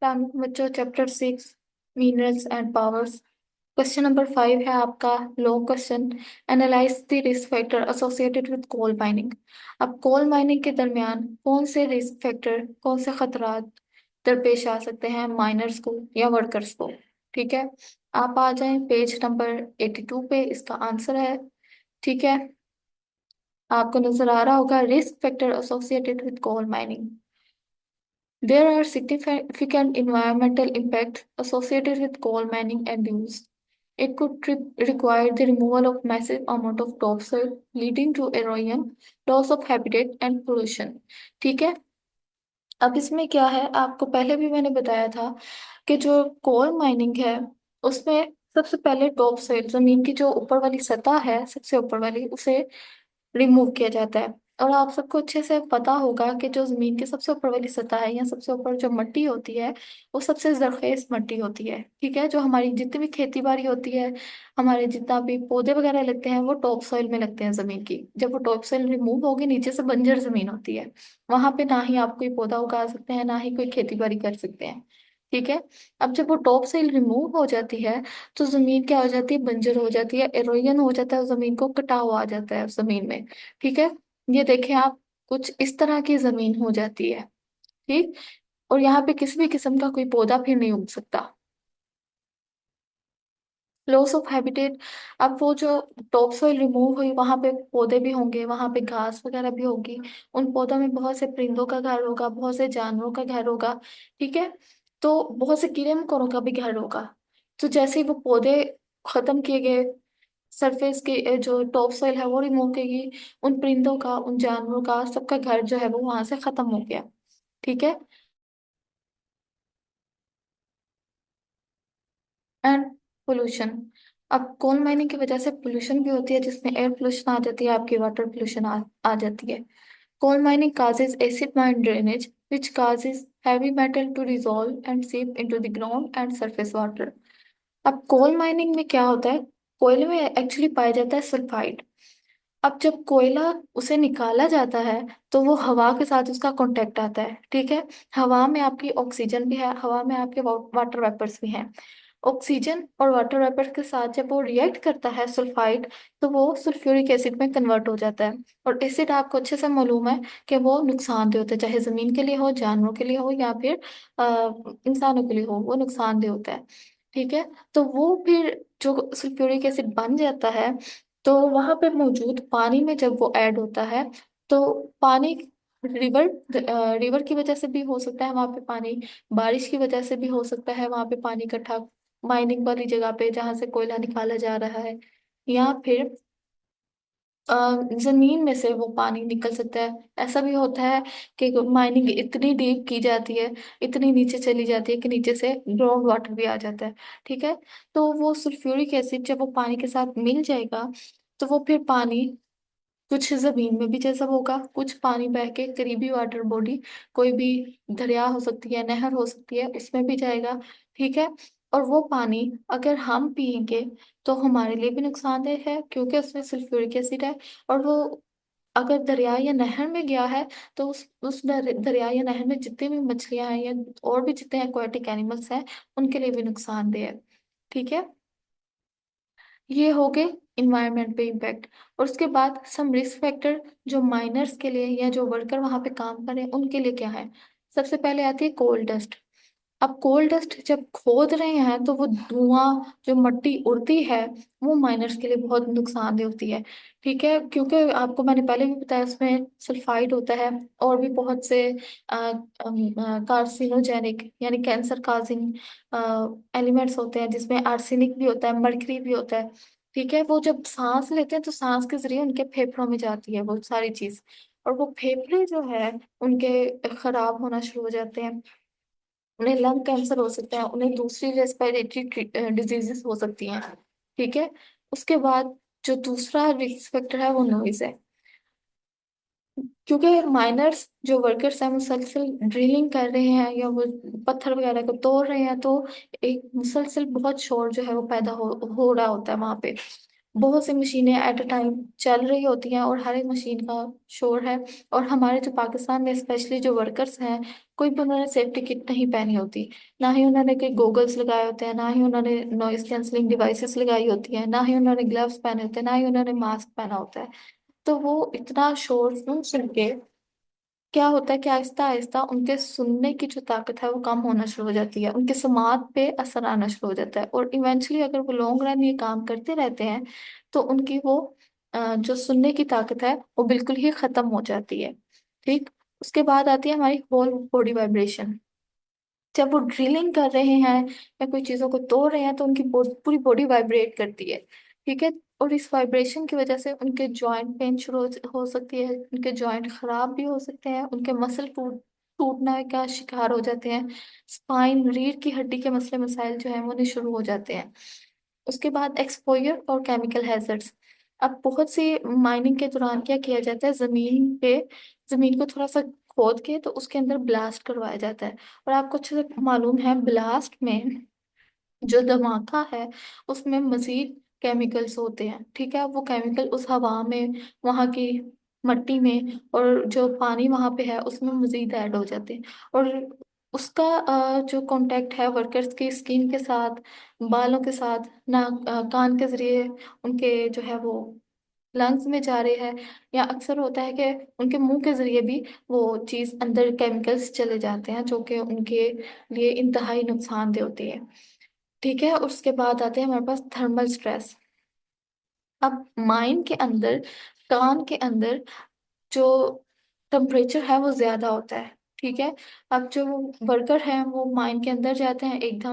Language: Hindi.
बच्चों chapter 6 minerals and powers. Question number 5 है आपका long question. Analyse the risk factor associated with coal mining. अब कोल माइनिंग के दरमियान कौन से रिस्क फैक्टर, कौन से खतरात दरपेश आ सकते हैं माइनर्स को या वर्कर्स को। ठीक है, आप आ जाएं पेज नंबर 82 पे, इसका आंसर है। ठीक है, आपको नजर आ रहा होगा risk factor associated with coal mining. There are significant environmental impacts associated with coal mining and use. It could require the removal of massive amount of topsoil, leading to erosion, loss of habitat and pollution. ठीक है, अब इसमें क्या है, आपको पहले भी मैंने बताया था कि जो कोल माइनिंग है उसमें सबसे पहले टॉप सोइल, जमीन की जो ऊपर वाली सतह है, सबसे ऊपर वाली, उसे रिमूव किया जाता है। और आप सबको अच्छे से पता होगा कि जो जमीन की सबसे ऊपर वाली सतह है या सबसे ऊपर जो मिट्टी होती है वो सबसे जरखेज मिट्टी होती है। ठीक है, जो हमारी जितनी भी खेती बाड़ी होती है, हमारे जितना भी पौधे वगैरह लगते हैं वो टॉप सॉइल में लगते हैं जमीन की। जब वो टॉप सॉइल रिमूव होगी, नीचे से बंजर जमीन होती है, वहां पे ना ही आप कोई पौधा उगा सकते हैं ना ही कोई खेती बाड़ी कर सकते हैं। ठीक है, अब जब वो टॉप सोइल रिमूव हो जाती है तो जमीन क्या हो जाती है, बंजर हो जाती है, एरोजन हो जाता है, जमीन को कटाव आ जाता है उस जमीन में। ठीक है, ये देखें आप, कुछ इस तरह की जमीन हो जाती है। ठीक, और यहाँ पे किसी भी किस्म का कोई पौधा फिर नहीं उग सकता। लॉस ऑफ हैबिटेट, अब वो जो टॉप सोइल रिमूव हुई, वहां पे पौधे भी होंगे, वहां पे घास वगैरह भी होगी। उन पौधों में बहुत से परिंदों का घर होगा, बहुत से जानवरों का घर होगा। ठीक है, तो बहुत से कीड़े मकोड़ों का भी घर होगा। तो जैसे ही वो पौधे खत्म किए गए, सरफेस के जो टॉप सोइल है वो रिमूव की गई, उन परिंदों का, उन जानवरों का, सबका घर जो है वो वहां से खत्म हो गया। ठीक है, एंड पोल्यूशन, अब कोल माइनिंग की वजह से पोल्यूशन भी होती है, जिसमें एयर पोल्यूशन आ जाती है, आपकी वाटर पोल्यूशन आ जाती है। Coal mining causes acid mine drainage which causes heavy metal to dissolve and seep into the ground and surface water। अब कोल माइनिंग में क्या होता है, कोयले में एक्चुअली पाया जाता है सल्फाइड। अब जब कोयला उसे निकाला जाता है तो वो हवा के साथ उसका कांटेक्ट आता है। ठीक है, हवा में आपकी ऑक्सीजन भी है, हवा में आपके वाटर वेपर्स भी हैं। ऑक्सीजन और वाटर वेपर के साथ जब वो रिएक्ट करता है सल्फाइड, तो वो सल्फ्यूरिक एसिड में कन्वर्ट हो जाता है। और एसिड आपको अच्छे से मालूम है कि वो नुकसानदेह होता है, चाहे जमीन के लिए हो, जानवरों के लिए हो, या फिर इंसानों के लिए हो, वो नुकसानदेह होता है। ठीक है, तो वो फिर जो सल्फ्यूरिक एसिड बन जाता है, तो वहां पे मौजूद पानी में जब वो ऐड होता है, तो पानी रिवर रिवर की वजह से भी हो सकता है वहां पे पानी, बारिश की वजह से भी हो सकता है वहां पे पानी इकट्ठा, माइनिंग वाली जगह पे जहां से कोयला निकाला जा रहा है, या फिर अ, जमीन में से वो पानी निकल सकता है। ऐसा भी होता है कि माइनिंग इतनी डीप की जाती है, इतनी नीचे चली जाती है कि नीचे से ग्राउंड वाटर भी आ जाता है। ठीक है, तो वो सल्फ्यूरिक एसिड जब वो पानी के साथ मिल जाएगा, तो वो फिर पानी कुछ जमीन में भी जैसा होगा, कुछ पानी बह के करीबी वाटर बॉडी, कोई भी दरिया हो सकती है, नहर हो सकती है, उसमें भी जाएगा। ठीक है, और वो पानी अगर हम पिएंगे तो हमारे लिए भी नुकसानदेह है, क्योंकि उसमें सल्फ्यूरिक एसिड है। और वो अगर दरिया या नहर में गया है, तो उस दरिया या नहर में जितनी भी मछलियां हैं या और भी जितने एक्वाटिक एनिमल्स हैं, उनके लिए भी नुकसानदेह है। ठीक है, ये हो गए इन्वायरमेंट पे इम्पैक्ट। और उसके बाद सम रिस्क फैक्टर जो माइनर्स के लिए या जो वर्कर वहां पे काम कर रहे हैं उनके लिए क्या है। सबसे पहले आती है कोल डस्ट। अब कोल डस्ट जब खोद रहे हैं तो वो धुआं, जो मिट्टी उड़ती है, वो माइनर्स के लिए बहुत नुकसानदेह होती है। ठीक है, क्योंकि आपको मैंने पहले भी बताया उसमें सल्फाइड होता है, और भी बहुत से कार्सिनोजेनिक यानी कैंसर काजिंग एलिमेंट्स होते हैं, जिसमें आर्सेनिक भी होता है, मर्करी भी होता है। ठीक है, वो जब सांस लेते हैं तो सांस के जरिए उनके फेफड़ों में जाती है वो सारी चीज, और वो फेफड़े जो है उनके खराब होना शुरू हो जाते हैं, उन्हें लंग कैंसर हो सकता है, उन्हें दूसरी रेस्पिरेटरी डिजीजेस हो सकती हैं। ठीक है, उसके बाद जो दूसरा रिस्क फैक्टर है वो नॉइज है। क्योंकि माइनर्स जो वर्कर्स हैं मुसलसल ड्रिलिंग कर रहे हैं या वो पत्थर वगैरह को तोड़ रहे हैं, तो एक मुसलसल बहुत शोर जो है वो पैदा हो रहा होता है वहां पे। बहुत सी मशीनें एट अ टाइम चल रही होती हैं और हर एक मशीन का शोर है। और हमारे जो पाकिस्तान में स्पेशली जो वर्कर्स हैं, कोई भी उन्होंने सेफ्टी किट नहीं पहनी होती, ना ही उन्होंने कोई गोगल्स लगाए होते हैं, ना ही उन्होंने नॉइस कैंसलिंग डिवाइसेस लगाई होती है, ना ही उन्होंने ग्लव्स पहने होते हैं, ना ही उन्होंने मास्क पहना होता है। तो वो इतना शोर सुन के क्या होता है कि आहिस्ता आहिस्ता उनके सुनने की जो ताकत है वो कम होना शुरू हो जाती है, उनके समात पे असर आना शुरू हो जाता है, और इवेंचुअली अगर वो लॉन्ग रन ये काम करते रहते हैं तो उनकी वो जो सुनने की ताकत है वो बिल्कुल ही खत्म हो जाती है। ठीक। उसके बाद आती है हमारी होल बॉडी वाइब्रेशन। जब वो ड्रिलिंग कर रहे हैं या कोई चीजों को तोड़ रहे हैं तो उनकी पूरी बॉडी वाइब्रेट करती है। ठीक है। और इस वाइब्रेशन की वजह से उनके जॉइंट पेन शुरू हो सकती है, उनके जॉइंट खराब भी हो सकते हैं, उनके मसल टूटने का शिकार हो जाते हैं, स्पाइन रीढ़ की हड्डी के मसले मसाइल जो है वो नहीं शुरू हो जाते हैं। उसके बाद एक्सपोजर और केमिकल हैजर्ड्स। अब बहुत सी माइनिंग के दौरान क्या किया जाता है, जमीन को थोड़ा सा खोद के तो उसके अंदर ब्लास्ट करवाया जाता है। और आपको अच्छे से मालूम है ब्लास्ट में जो धमाका है उसमें मजीद केमिकल्स होते हैं। ठीक है। वो केमिकल उस हवा में, वहाँ की मट्टी में, और जो पानी वहाँ पे है उसमें मजीद ऐड हो जाते हैं। और उसका जो कांटेक्ट है वर्कर्स की स्किन के साथ, बालों के साथ, ना कान के जरिए उनके जो है वो लंग्स में जा रहे हैं, या अक्सर होता है कि उनके मुंह के जरिए भी वो चीज़ अंदर केमिकल्स चले जाते हैं जो कि उनके लिए इंतहाई नुकसानदेह होती है। ठीक है। उसके बाद आते हैं हमारे पास थर्मल स्ट्रेस। अब माइन के अंदर, कान के अंदर जो टेम्परेचर है वो ज्यादा होता है। ठीक है। अब जो वर्कर हैं वो माइन के अंदर जाते हैं एकदम